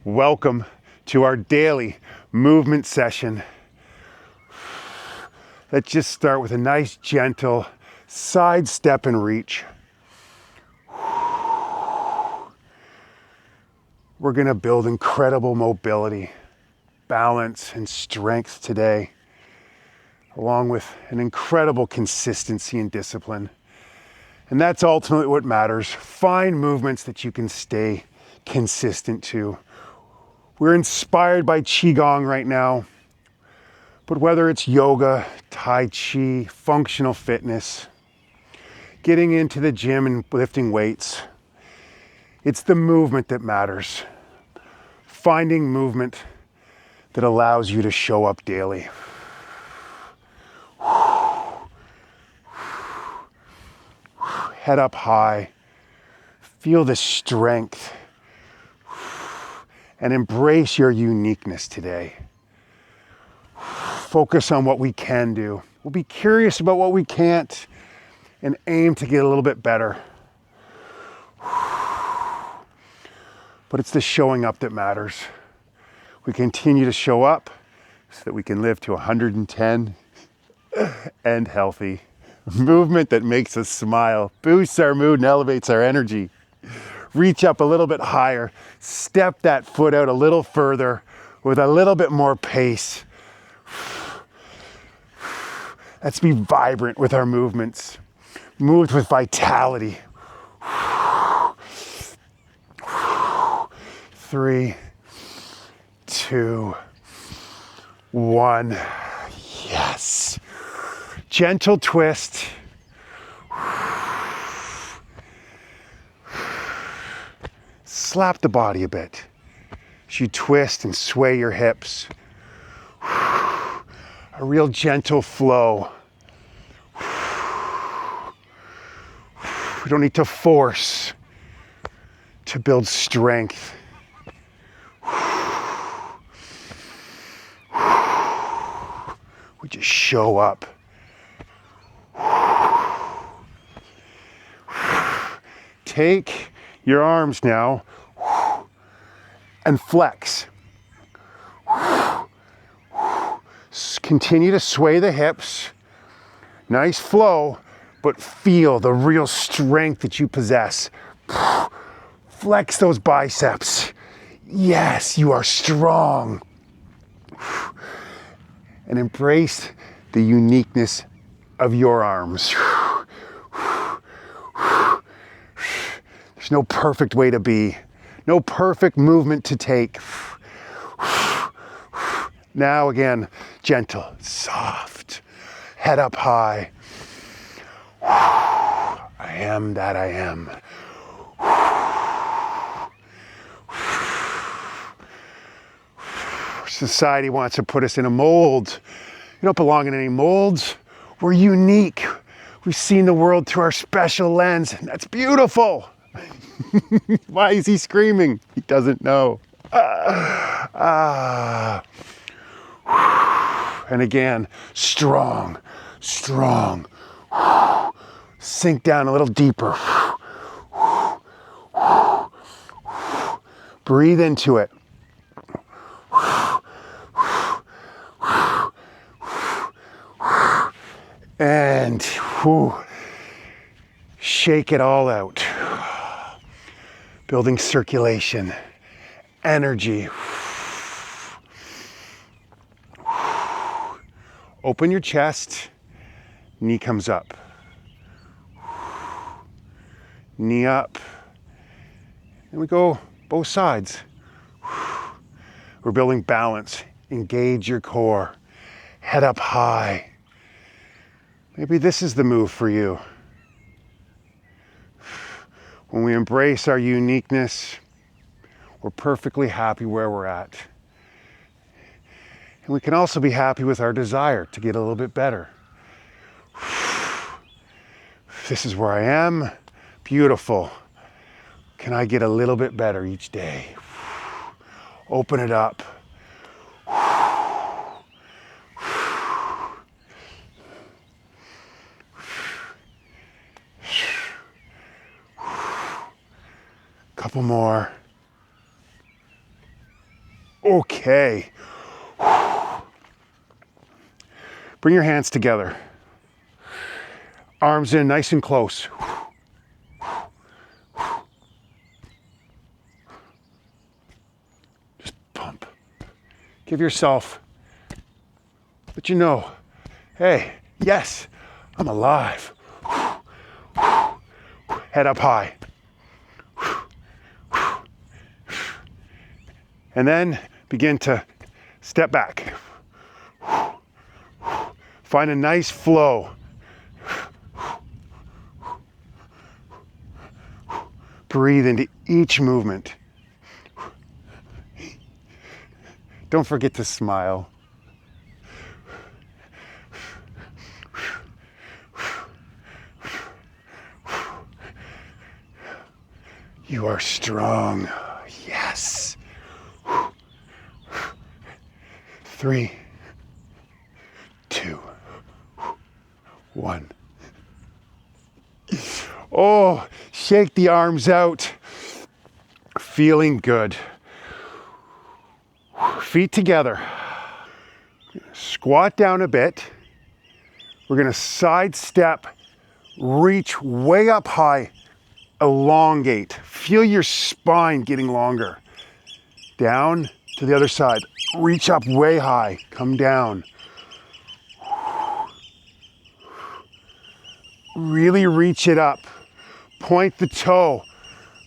Welcome to our daily movement session. Let's just start with a nice gentle side step and reach. We're going to build incredible mobility, balance, and strength today, along with an incredible consistency and discipline. And that's ultimately what matters. Find movements that you can stay consistent to. We're inspired by Qigong right now, but whether it's yoga, Tai Chi, functional fitness, getting into the gym and lifting weights, it's the movement that matters. Finding movement that allows you to show up daily. Head up high, feel the strength, and embrace your uniqueness today. Focus on what we can do. We'll be curious about what we can't and aim to get a little bit better. But it's the showing up that matters. We continue to show up so that we can live to 110 and healthy. Movement that makes us smile, boosts our mood, and elevates our energy. Reach up a little bit higher. Step that foot out a little further with a little bit more pace. Let's be vibrant with our movements. Move with vitality. 3, 2, 1. Yes. Gentle twist. Slap the body a bit as you twist and sway your hips. A real gentle flow. We don't need to force to build strength. We just show up. Take your arms now and flex. Continue to sway the hips. Nice flow, but feel the real strength that you possess. Flex those biceps. Yes, you are strong. And embrace the uniqueness of your arms. There's no perfect way to be, no perfect movement to take. Now again, gentle, soft, head up high. I am that I am. Society wants to put us in a mold. You don't belong in any molds. We're unique. We've seen the world through our special lens, and that's beautiful. Why is he screaming? He doesn't know. And again, strong, strong. Sink down a little deeper. Breathe into it. And shake it all out. Building circulation, energy. Open your chest, knee comes up. Knee up. And we go both sides. We're building balance. Engage your core. Head up high. Maybe this is the move for you. When we embrace our uniqueness, we're perfectly happy where we're at. And we can also be happy with our desire to get a little bit better. This is where I am. Beautiful. Can I get a little bit better each day? Open it up. Couple more. Okay. Bring your hands together. Arms in nice and close. Just pump. Give yourself, let you know, hey, yes, I'm alive. Head up high. And then begin to step back. Find a nice flow. Breathe into each movement. Don't forget to smile. You are strong. Yes. 3, 2, 1. Oh, shake the arms out. Feeling good. Feet together. Squat down a bit. We're going to sidestep, reach way up high, elongate. Feel your spine getting longer. Down to the other side. Reach up way high. Come down. Really reach it up. Point the toe.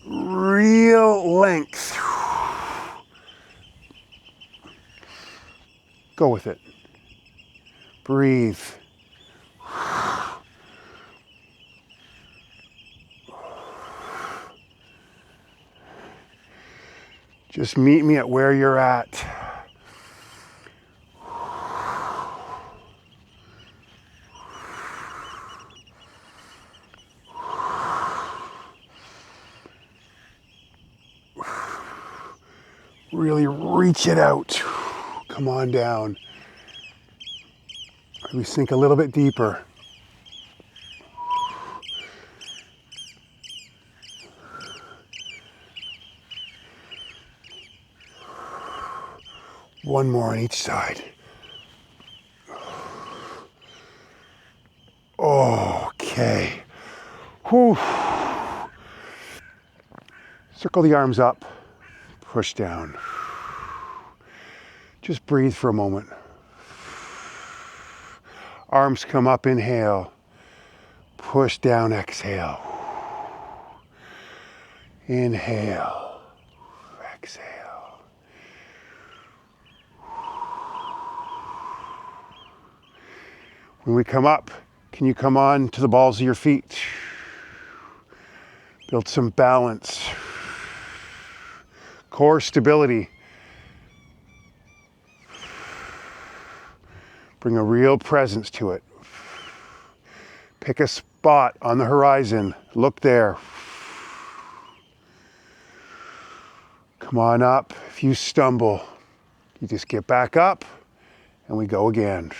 Real length. Go with it. Breathe. Just meet me at where you're at. Really reach it out. Come on down. We sink a little bit deeper. One more on each side. Okay. Whew. Circle the arms up. Push down. Just breathe for a moment. Arms come up, inhale. Push down, exhale. Inhale. Exhale. When we come up, can you come on to the balls of your feet? Build some balance. Core stability. Bring a real presence to it. Pick a spot on the horizon. Look there. Come on up. If you stumble, you just get back up and we go again.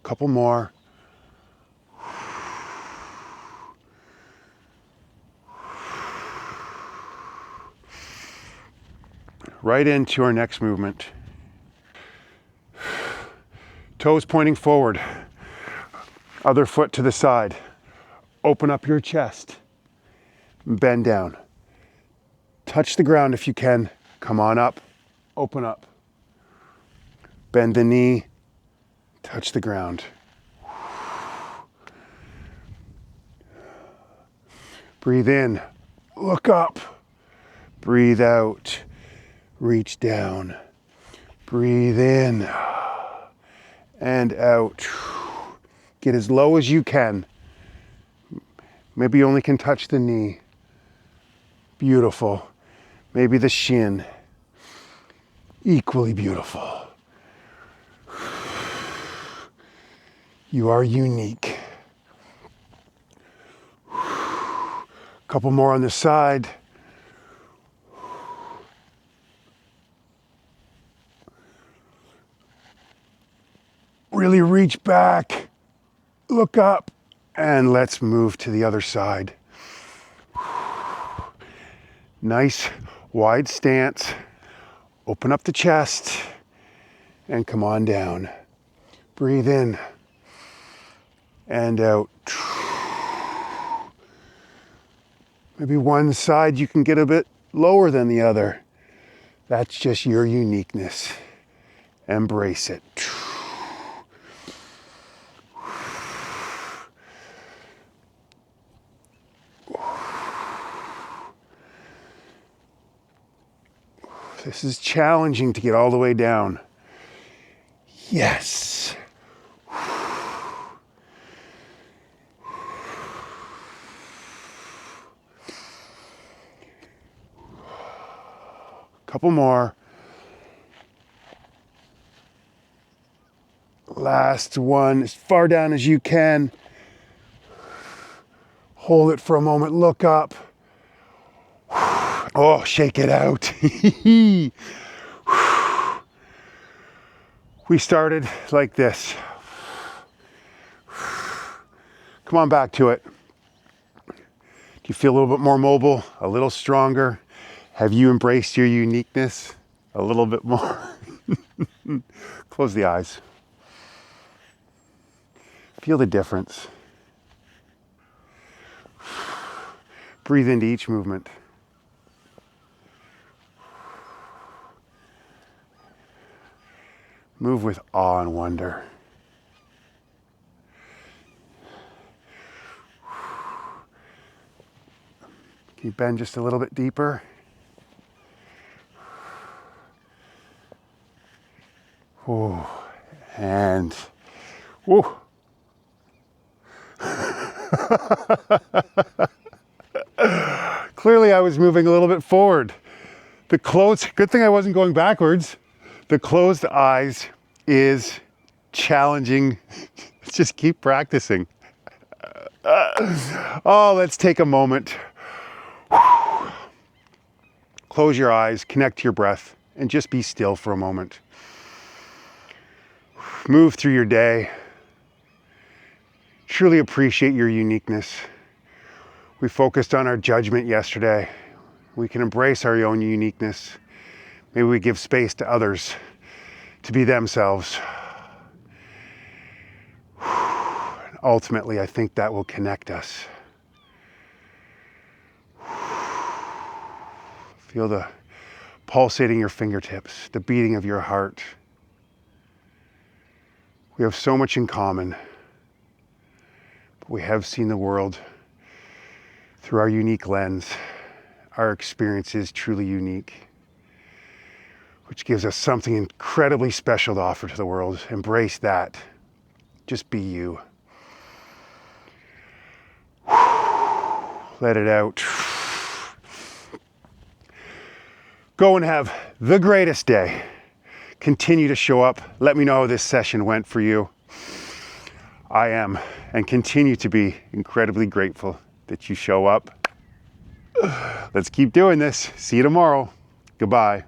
Couple more. Right into our next movement. Toes pointing forward. Other foot to the side. Open up your chest. Bend down. Touch the ground if you can. Come on up. Open up. Bend the knee. Touch the ground. Breathe in. Look up. Breathe out. Reach down. Breathe in and out. Get as low as you can. Maybe you only can touch the knee. Beautiful. Maybe the shin. Equally beautiful. You are unique. Couple more on the side. Really reach back, look up, And let's move to the other side. Nice wide stance. Open up the chest and come on down. Breathe in and out. Maybe one side you can get a bit lower than the other. That's just your uniqueness. Embrace it. This is challenging to get all the way down. Yes. Couple more. Last one, as far down as you can. Hold it for a moment, look up. Oh, shake it out. We started like this. Come on back to it. Do you feel a little bit more mobile, a little stronger? Have you embraced your uniqueness a little bit more? Close the eyes. Feel the difference. Breathe into each movement. Move with awe and wonder. Can you bend just a little bit deeper? Ooh, and woo. Clearly I was moving a little bit forward. Good thing I wasn't going backwards. The closed eyes is challenging. Just keep practicing. Oh, let's take a moment. Close your eyes, connect to your breath, and just be still for a moment. Move through your day. Truly appreciate your uniqueness. We focused on our judgment yesterday. We can embrace our own uniqueness. Maybe we give space to others to be themselves. Ultimately, I think that will connect us. Feel the pulsating your fingertips, the beating of your heart. We have so much in common, but we have seen the world through our unique lens. Our experience is truly unique, which gives us something incredibly special to offer to the world. Embrace that. Just be you. Let it out. Go and have the greatest day. Continue to show up. Let me know how this session went for you. I am and continue to be incredibly grateful that you show up. Let's keep doing this. See you tomorrow. Goodbye.